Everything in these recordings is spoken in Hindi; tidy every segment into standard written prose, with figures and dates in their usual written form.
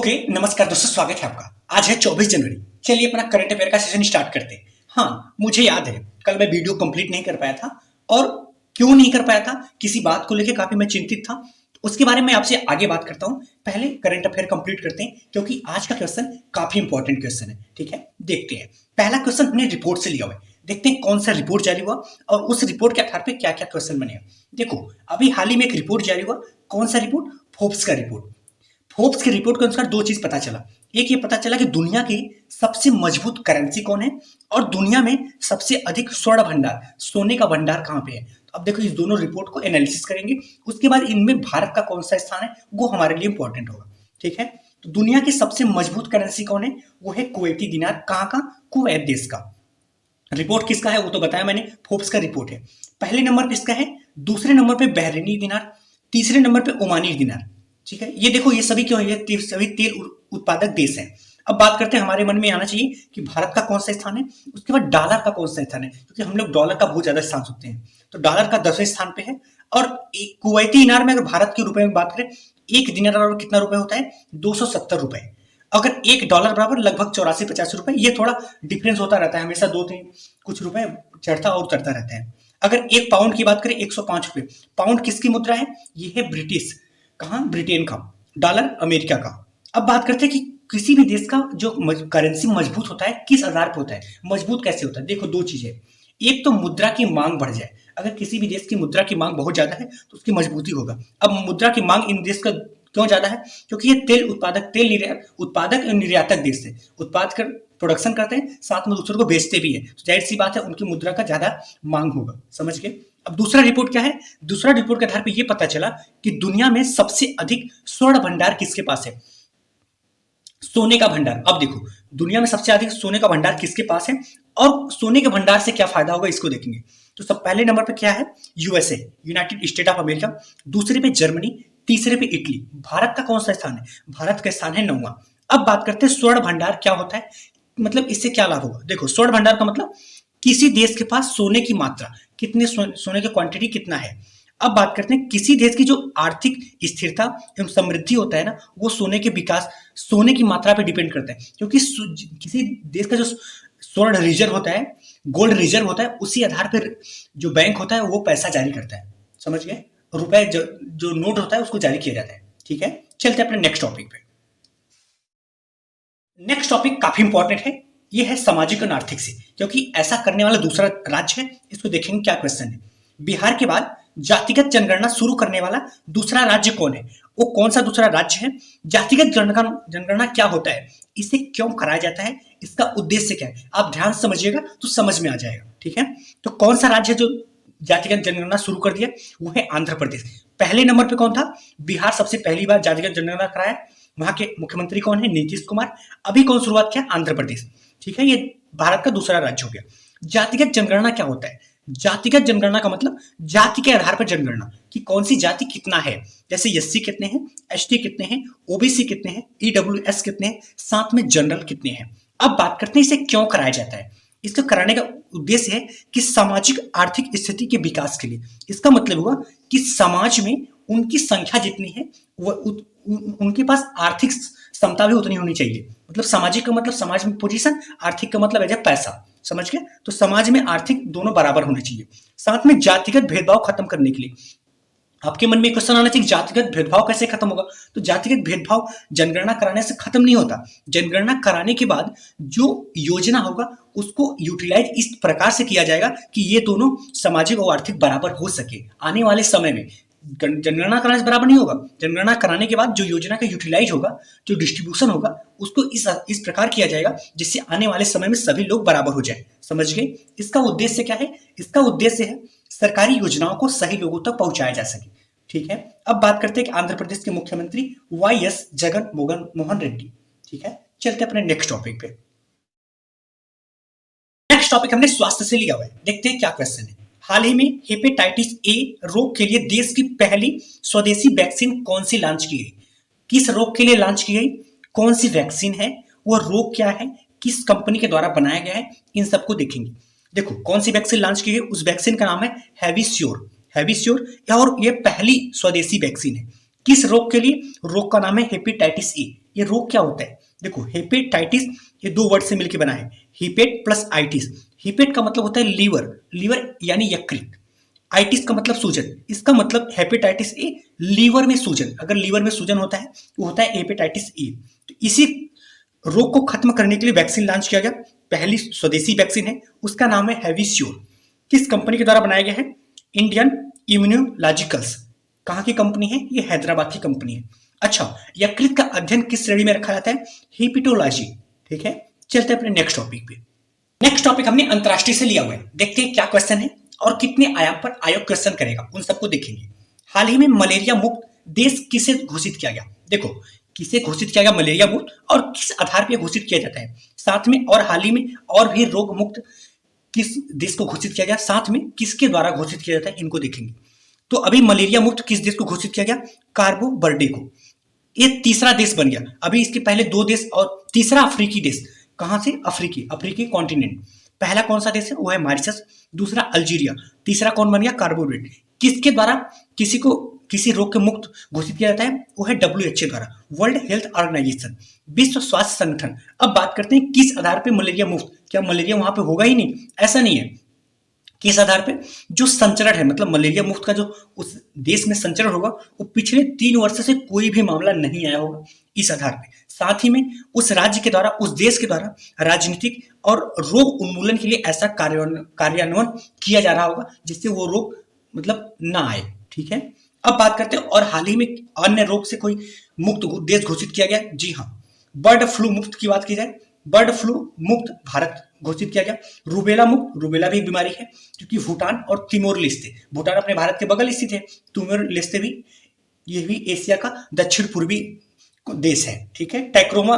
ओके नमस्कार दोस्तों, स्वागत है आपका। आज है 24 जनवरी। चलिए अपना करंट अफेयर का सेशन स्टार्ट करते हैं। हाँ, मुझे याद है कल मैं वीडियो कंप्लीट नहीं कर पाया था। और क्यों नहीं कर पाया था, किसी बात को लेकर काफी मैं चिंतित था। उसके बारे में आपसे आगे बात करता हूँ। पहले करंट अफेयर कंप्लीट करते हैं क्योंकि आज का क्वेश्चन काफी इंपॉर्टेंट क्वेश्चन है। ठीक है, देखते हैं। पहला क्वेश्चन हमने रिपोर्ट से लिया हुआ है। देखते हैं कौन सा रिपोर्ट जारी हुआ और उस रिपोर्ट के आधार पर क्या क्या क्वेश्चन बनेगा। देखो, अभी हाल ही में एक रिपोर्ट जारी हुआ। कौन सा रिपोर्ट? फोर्ब्स का रिपोर्ट। फोर्ब्स की रिपोर्ट के अनुसार दो चीज पता चला। एक ये पता चला कि दुनिया की सबसे मजबूत करेंसी कौन है और दुनिया में सबसे अधिक स्वर्ण भंडार, सोने का भंडार कहां पे है। तो अब देखो, इस दोनों रिपोर्ट को एनालिसिस करेंगे। उसके बाद इनमें भारत का कौन सा स्थान है वो हमारे लिए इंपॉर्टेंट होगा। ठीक है, तो दुनिया की सबसे मजबूत करेंसी कौन है? वो है कुवैती दिनार। कहाँ का? कुवैत देश का। रिपोर्ट किसका है वो तो बताया मैंने, फोर्ब्स का रिपोर्ट है। पहले नंबर पे इसका है, दूसरे नंबर पे बहरीनी दिनार, तीसरे नंबर पे ओमानी दिनार। ठीक है, ये देखो, ये सभी क्यों है? ये सभी तेल उत्पादक देश हैं। अब बात करते हैं, हमारे मन में आना चाहिए कि भारत का कौन सा स्थान है। उसके बाद डॉलर का कौन सा स्थान है, क्योंकि हम लोग डॉलर का बहुत ज्यादा स्थान सुनते हैं। तो डॉलर का 10वें स्थान पे है। और कुवैती दिनार में अगर भारत के रुपए में बात करें, एक दिनार और कितना रुपए होता है? 270 रुपए। अगर एक डॉलर बराबर लगभग 84-85 रुपए। ये थोड़ा डिफरेंस होता रहता है, हमेशा 2-3 कुछ रुपए चढ़ता और उतरता रहता है। अगर एक पाउंड की बात करें, 105 रुपए। पाउंड किसकी मुद्रा है? ये है ब्रिटिश। कहाँ? ब्रिटेन का। डॉलर अमेरिका का। अब बात करते हैं कि किसी भी देश का जो करेंसी मजबूत होता है किस आधार पर होता है, मजबूत कैसे होता है। देखो, दो चीजें। एक तो मुद्रा की मांग बढ़ जाए। अगर किसी भी देश की मुद्रा की मांग बहुत ज्यादा है तो उसकी मजबूती होगा। अब मुद्रा की मांग इन देश का क्यों ज्यादा है? क्योंकि ये तेल उत्पादक, उत्पादक और निर्यातक देश है। उत्पाद कर प्रोडक्शन करते हैं, साथ में दूसरों को बेचते भी है। तो जाहिर सी बात है उनकी मुद्रा का ज्यादा मांग होगा। समझ गए? अब दूसरा रिपोर्ट क्या है? दूसरा रिपोर्ट के आधार पर यह पता चला कि दुनिया में सबसे अधिक स्वर्ण भंडार किसके पास है? सोने का भंडार। अब देखो, दुनिया में सबसे अधिक सोने का भंडार किसके पास है और सोने के भंडार से क्या फायदा होगा इसको देखेंगे। तो सब पहले नंबर पे क्या है? USA, United state of America. दूसरे पे जर्मनी, तीसरे पे इटली। भारत का कौन सा स्थान है? भारत का स्थान है 9वां। अब बात करते हैं स्वर्ण भंडार क्या होता है, मतलब इससे क्या लाभ होगा। देखो, स्वर्ण भंडार का मतलब किसी देश के पास सोने की मात्रा, कितने सोने की क्वांटिटी कितना है। अब बात करते हैं किसी देश की जो आर्थिक स्थिरता एवं समृद्धि होता है ना, वो सोने के विकास, सोने की मात्रा पे डिपेंड करता है। क्योंकि किसी देश का जो स्वर्ण रिजर्व होता है, गोल्ड रिजर्व होता है, उसी आधार पर जो बैंक होता है वो पैसा जारी करता है। समझ गए? रुपए जो नोट होता है उसको जारी किया जाता है। ठीक है, चलते हैं अपने नेक्स्ट टॉपिक पे। नेक्स्ट टॉपिक काफी इंपॉर्टेंट है। ये है सामाजिक और आर्थिक से, क्योंकि ऐसा करने वाला दूसरा राज्य है। इसको देखेंगे क्या क्वेश्चन है। बिहार के बाद जातिगत जनगणना शुरू करने वाला दूसरा राज्य कौन है? वो कौन सा दूसरा राज्य है? जातिगत जनगणना क्या होता है, इसे क्यों कराया जाता है, इसका उद्देश्य क्या है, आप ध्यान से समझिएगा तो समझ में आ जाएगा। ठीक है, तो कौन सा राज्य है जो जातिगत जनगणना शुरू कर दिया? वो है आंध्र प्रदेश। पहले नंबर पे कौन था? बिहार सबसे पहली बार जातिगत जनगणना कराया। वहां के मुख्यमंत्री कौन है? नीतीश कुमार। अभी कौन शुरुआत किया? आंध्र प्रदेश। ठीक है, ये भारत का दूसरा राज्य हो गया। जातिगत जनगणना क्या होता है? जातिगत जनगणना का मतलब जाति के आधार पर जनगणना कि कौन सी जाति कितना है। जैसे एससी कितने हैं, एसटी कितने हैं, ओबीसी कितने हैं, ईडब्ल्यूएस कितने हैं, साथ में जनरल कितने हैं। अब बात करते हैं इसे क्यों कराया जाता है। इसको कराने का उद्देश्य है कि सामाजिक आर्थिक स्थिति के विकास के लिए। इसका मतलब हुआ कि समाज में उनकी संख्या जितनी है उनके पास आर्थिक क्षमता भी उतनी होनी चाहिए। मतलब सामाजिक का मतलब समाज में पोजीशन, आर्थिक का मतलब है पैसा। समझ गए? तो समाज में आर्थिक दोनों बराबर होने चाहिए। साथ में जातिगत भेदभाव खत्म करने के लिए आपके मन में क्वेश्चन आना चाहिए, जातिगत भेदभाव कैसे खत्म होगा। तो जातिगत भेदभाव जनगणना कराने से खत्म नहीं होता। जनगणना कराने के बाद जो योजना होगा उसको यूटिलाइज इस प्रकार से किया जाएगा कि ये दोनों सामाजिक और आर्थिक बराबर हो सके। आने वाले समय में जनगणना कराने से बराबर नहीं होगा। जनगणना कराने के बाद जो योजना का यूटिलाइज होगा, जो डिस्ट्रीब्यूशन होगा, उसको इस प्रकार किया जाएगा जिससे आने वाले समय में सभी लोग बराबर हो जाए। समझ गए? इसका उद्देश्य क्या है? इसका उद्देश्य है सरकारी योजनाओं को सही लोगों तक पहुंचाया जा सके। ठीक है, अब बात करते हैं कि आंध्र प्रदेश के मुख्यमंत्री वाईएस जगन मोहन रेड्डी। ठीक है, चलते अपने नेक्स्ट टॉपिक पे। नेक्स्ट टॉपिक हमने स्वास्थ्य से लिया हुआ है। देखते हैं क्या क्वेश्चन है। हाल ही में हेपेटाइटिस ए रोग के लिए देश की पहली स्वदेशी वैक्सीन कौन सी लॉन्च की गई? किस रोग के लिए लॉन्च की गई? कौन सी वैक्सीन है? वो रोग क्या है? किस कंपनी के द्वारा बनाया गया है? इन सबको देखेंगे। देखो, कौन सी वैक्सीन लॉन्च की गई? उस वैक्सीन का नाम है हैविश्योर। और ये पहली स्वदेशी वैक्सीन है। किस रोग के लिए? रोग का नाम है हेपेटाइटिस ए। ये रोग क्या होता है? देखो, हेपेटाइटिस ये दो वर्ड से मिलकर बना है, हिपेट प्लस आइटिस। हिपेट का मतलब होता है लीवर, लीवर यानी यकृत। आइटिस का मतलब सूजन, इसका मतलब हेपेटाइटिस ए, लीवर में सूजन। अगर लीवर में सूजन होता है वो होता है हेपेटाइटिस ए। तो इसी रोग को खत्म करने के लिए वैक्सीन लॉन्च किया गया। पहली स्वदेशी वैक्सीन है, उसका नाम है हैविश्योर। किस कंपनी के द्वारा बनाया गया है? Indian Immunologicals. कहाँ की कंपनी है? ये हैदराबाद की कंपनी है। अच्छा, यकृत का अध्ययन किस श्रेणी में रखा जाता है? हिपेटोलॉजी। ठीक है, चलते हैं अपने नेक्स्ट टॉपिक पे। नेक्स्ट टॉपिक हमने अंतरराष्ट्रीय से लिया हुआ है, देखते हैं क्या क्वेश्चन है और कितने आयाम पर आयोग क्वेश्चन करेगा, उन सबको देखेंगे। हाल ही में मलेरिया मुक्त देश किसे घोषित किया गया? देखो, किसे घोषित किया गया मलेरिया मुक्त और किस आधार पर घोषित किया जाता है, साथ में और हाल ही में और भी रोग मुक्त किस देश को घोषित किया गया, साथ में किसके द्वारा घोषित किया जाता है, इनको देखेंगे। तो अभी मलेरिया मुक्त किस देश को घोषित किया गया? कार्बो बर्डे को। ये तीसरा देश बन गया। अभी इसके पहले दो देश और तीसरा अफ्रीकी देश। कहां से? अफ्रीकी कॉन्टिनेंट। पहला कौन सा देश है? वो है मॉरिशस। दूसरा अल्जीरिया। तीसरा कौन बन गया? कार्बो बर्डे। किसके द्वारा किसी को किसी रोग के मुक्त घोषित किया जाता है? वो है WHO द्वारा, वर्ल्ड हेल्थ ऑर्गेनाइजेशन, विश्व स्वास्थ्य संगठन। अब बात करते हैं किस आधार पे मलेरिया मुक्त। क्या मलेरिया वहां पे होगा ही नहीं? ऐसा नहीं है। किस आधार पे? जो संचरण है, मतलब मलेरिया मुक्त का जो उस देश में संचरण होगा वो पिछले 3 वर्ष से कोई भी मामला नहीं आया होगा, इस आधार पे। साथ ही में उस राज्य के द्वारा, उस देश के द्वारा राजनीतिक और रोग उन्मूलन के लिए ऐसा कार्यान्वयन किया जा रहा होगा जिससे वो रोग मतलब ना आए। ठीक है, अब बात करते हैं और हाल ही में अन्य रोग से कोई मुक्त देश घोषित किया गया। जी हाँ, बर्ड फ्लू मुक्त की बात की जाए, बर्ड फ्लू मुक्त भारत घोषित किया गया। रूबेला मुक्त, रूबेला भी एक बीमारी है क्योंकि भूटान और तिमोर लेस्ते, भूटान अपने भारत के बगल स्थित है, तिमोर लेस्ते भी, ये भी एशिया का दक्षिण पूर्वी देश है। ठीक है, ट्रैक्रोमा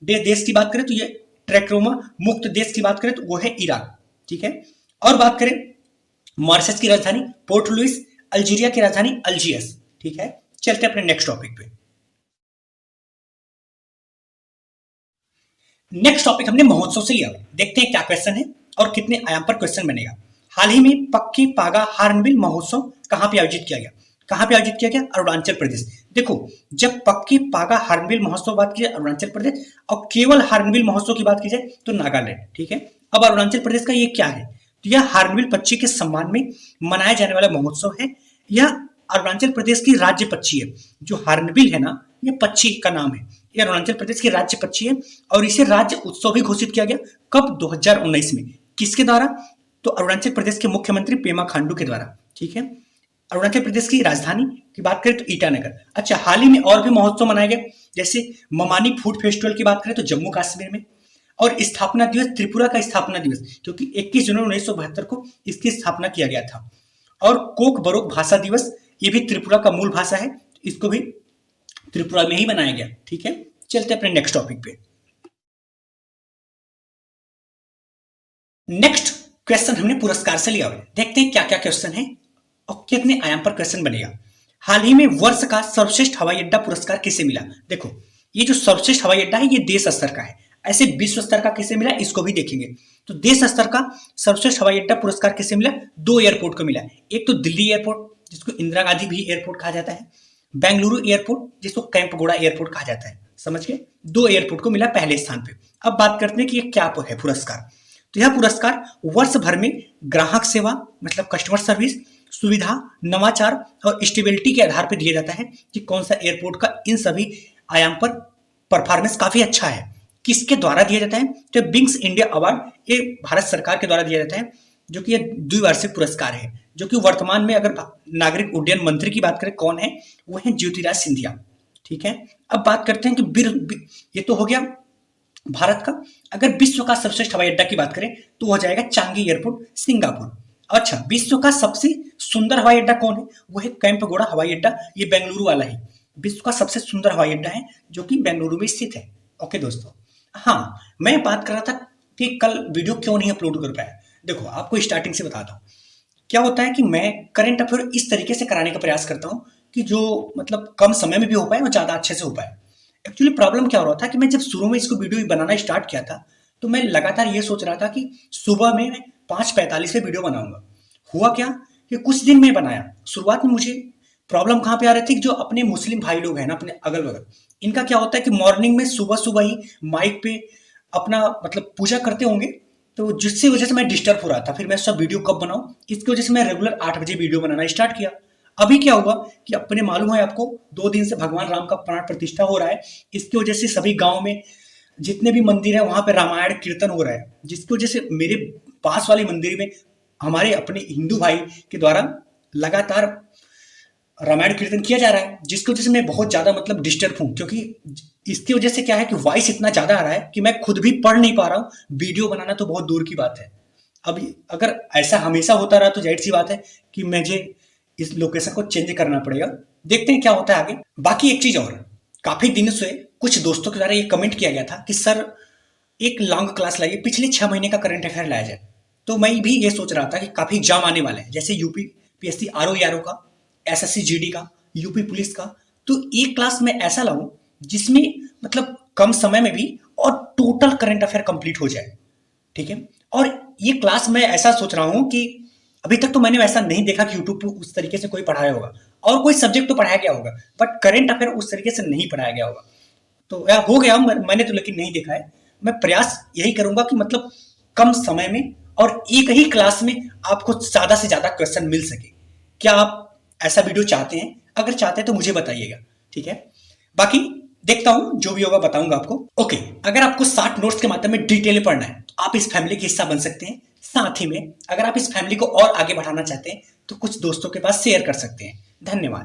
देश की बात करें तो ये ट्रैक्रोमा मुक्त देश की बात करें तो वो है ईरान। ठीक है, और बात करें मॉरिशस की राजधानी पोर्ट लुइस, अल्जीरिया की राजधानी अल्जियर्स। ठीक है, चलते अपने नेक्स्ट टॉपिक पे। नेक्स्ट टॉपिक हमने महोत्सव से लिया, देखते हैं क्या क्वेश्चन है और कितने आयाम पर क्वेश्चन बनेगा। हाल ही में पक्की पागा हार्नबिल महोत्सव कहां पे आयोजित किया गया? कहां पे आयोजित किया गया? अरुणाचल प्रदेश। देखो, जब पक्की पागा हार्नबिल महोत्सव बात की जाए अरुणाचल प्रदेश, और केवल हार्नबिल महोत्सव की बात की जाए तो नागालैंड। ठीक है, अब अरुणाचल प्रदेश का ये क्या है? तो यह हार्नबिल पक्षी के सम्मान में मनाया जाने वाला महोत्सव है। यह अरुणाचल प्रदेश की राज्य पक्षी है। जो हार्नबिल है ना, ये पक्षी का नाम है, ये अरुणाचल प्रदेश की राज्य पक्षी है और इसे राज्य उत्सव भी घोषित किया गया। कब? 2019 में। किसके द्वारा? तो अरुणाचल प्रदेश के मुख्यमंत्री पेमा खांडू के द्वारा। ठीक है, अरुणाचल प्रदेश की राजधानी की बात करें तो ईटानगर। अच्छा, हाल ही में और भी महोत्सव मनाए गए, जैसे ममानी फूड फेस्टिवल की बात करें तो जम्मू कश्मीर में, और स्थापना दिवस, त्रिपुरा का स्थापना दिवस, क्योंकि 21 जनवरी 1972 को इसकी स्थापना किया गया था। और कोक बरोक भाषा दिवस, ये भी त्रिपुरा का मूल भाषा है, इसको भी त्रिपुरा में ही बनाया गया। ठीक है, चलते अपने नेक्स्ट टॉपिक पे। नेक्स्ट क्वेश्चन हमने पुरस्कार से लिया हुआ है, देखते हैं क्या क्या क्वेश्चन है और कितने आयाम पर क्वेश्चन बनेगा। हाल ही में वर्ष का सर्वश्रेष्ठ हवाई अड्डा पुरस्कार किसे मिला? देखो, ये जो सर्वश्रेष्ठ हवाई अड्डा है ये देश स्तर का है, ऐसे विश्व स्तर का किसे मिला इसको भी देखेंगे। तो देश स्तर का सर्वश्रेष्ठ हवाई अड्डा पुरस्कार किसे मिला? 2 एयरपोर्ट को मिला। एक तो दिल्ली एयरपोर्ट, जिसको इंदिरा गांधी भी एयरपोर्ट कहा जाता है, बेंगलुरु एयरपोर्ट, जिसको कैंपगोड़ा एयरपोर्ट कहा जाता है। समझ गए, 2 एयरपोर्ट को मिला पहले स्थान पे। अब बात करते हैं कि ये क्या है पुरस्कार। तो यह पुरस्कार वर्ष भर में ग्राहक सेवा, मतलब कस्टमर सर्विस, सुविधा, नवाचार और स्टेबिलिटी के आधार पर दिया जाता है कि कौन सा एयरपोर्ट का इन सभी आयाम पर परफॉर्मेंस काफी अच्छा है। किसके द्वारा दिया जाता है? तो विंग्स इंडिया अवार्ड, ये भारत सरकार के द्वारा दिया जाता है, जो कि ये द्विवार्षिक पुरस्कार है, जो कि वर्तमान में अगर नागरिक उड्डयन मंत्री की बात करें कौन है, वो है ज्योतिराज सिंधिया। ठीक है, अब बात करते हैं कि ये तो हो गया भारत का। अगर विश्व का सर्वश्रेष्ठ हवाई अड्डा की बात करें तो हो जाएगा चांगी एयरपोर्ट, सिंगापुर। अच्छा, विश्व का सबसे सुंदर हवाई अड्डा कौन है? वो है कैंपगोड़ा हवाई अड्डा, ये बेंगलुरु वाला ही विश्व का सबसे सुंदर हवाई अड्डा है, जो कि बेंगलुरु में स्थित है। ओके दोस्तों, हाँ, मैं बात कर रहा था कि कल वीडियो क्यों नहीं अपलोड कर पाया। देखो, आपको स्टार्टिंग से बताता हूँ क्या होता है कि मैं करंट अफेयर इस तरीके से कराने का प्रयास करता हूँ कि जो मतलब कम समय में भी हो पाए और ज्यादा अच्छे से हो पाए। एक्चुअली प्रॉब्लम क्या हो रहा था कि मैं जब शुरू में इसको वीडियो बनाना स्टार्ट किया था तो मैं लगातार ये सोच रहा था कि सुबह में 5:45 पे वीडियो बनाऊंगा। हुआ क्या कि कुछ दिन में बनाया, शुरुआत में मुझे प्रॉब्लम कहाँ पे आ रही थी कि जो अपने मुस्लिम भाई लोग हैं ना अपने अगल बगल, इनका क्या होता है कि मॉर्निंग में सुबह सुबह ही माइक पे अपना मतलब पूजा करते होंगे, तो जिससे वजह से मैं डिस्टर्ब हो रहा था। फिर मैं सब वीडियो कब बनाऊं, इसकी वजह से मैं रेगुलर 8 बजे वीडियो बनाना स्टार्ट किया। अभी क्या हुआ कि अपने मालूम है आपको, 2 दिन से भगवान राम का प्राण प्रतिष्ठा हो रहा है। इसकी वजह से सभी गांव में जितने भी मंदिर है वहां पे रामायण कीर्तन हो रहा है, जिसकी वजह से मेरे पास वाले मंदिर में हमारे अपने हिंदू भाई के द्वारा लगातार रामायण कीर्तन किया जा रहा है, जिसकी वजह से मैं बहुत ज्यादा मतलब डिस्टर्ब हूँ। क्योंकि इसकी वजह से क्या है कि वॉइस इतना ज्यादा आ रहा है कि मैं खुद भी पढ़ नहीं पा रहा हूँ, वीडियो बनाना तो बहुत दूर की बात है। अब अगर ऐसा हमेशा होता रहा तो जाहिर सी बात है कि मुझे इस लोकेशन को चेंज करना पड़ेगा। देखते हैं क्या होता है आगे। बाकी एक चीज और, काफी दिनों से कुछ दोस्तों के द्वारा ये कमेंट किया गया था कि सर एक लॉन्ग क्लास लाइए, पिछले 6 महीने का करंट अफेयर लाया जाए। तो मैं भी ये सोच रहा था कि काफी एग्जाम आने वाले हैं, जैसे यूपी पीएससी आरओ का, एसएससी जीडी का, यूपी पुलिस का। तो एक क्लास में ऐसा लाऊं जिसमें मतलब कम समय में भी और टोटल करंट अफेयर कंप्लीट हो जाए, ठीक है। और ये क्लास मैं ऐसा सोच रहा हूं कि अभी तक तो मैंने ऐसा नहीं देखा कि यूट्यूब पर उस तरीके से कोई पढ़ाया होगा, और कोई सब्जेक्ट तो पढ़ाया गया होगा, बट करंट अफेयर उस तरीके से नहीं पढ़ाया गया होगा। तो यार हो गया, मैंने तो लेकिन नहीं देखा है। मैं प्रयास यही करूंगा कि मतलब कम समय में और एक ही क्लास में आपको ज्यादा से ज्यादा क्वेश्चन मिल सके। क्या आप ऐसा वीडियो चाहते हैं? अगर चाहते हैं तो मुझे बताइएगा, ठीक है। बाकी देखता हूं, जो भी होगा बताऊंगा आपको। ओके, अगर आपको 60 नोट्स के माध्यम में डिटेल में पढ़ना है तो आप इस फैमिली का हिस्सा बन सकते हैं। साथ ही में अगर आप इस फैमिली को और आगे बढ़ाना चाहते हैं तो कुछ दोस्तों के पास शेयर कर सकते हैं। धन्यवाद।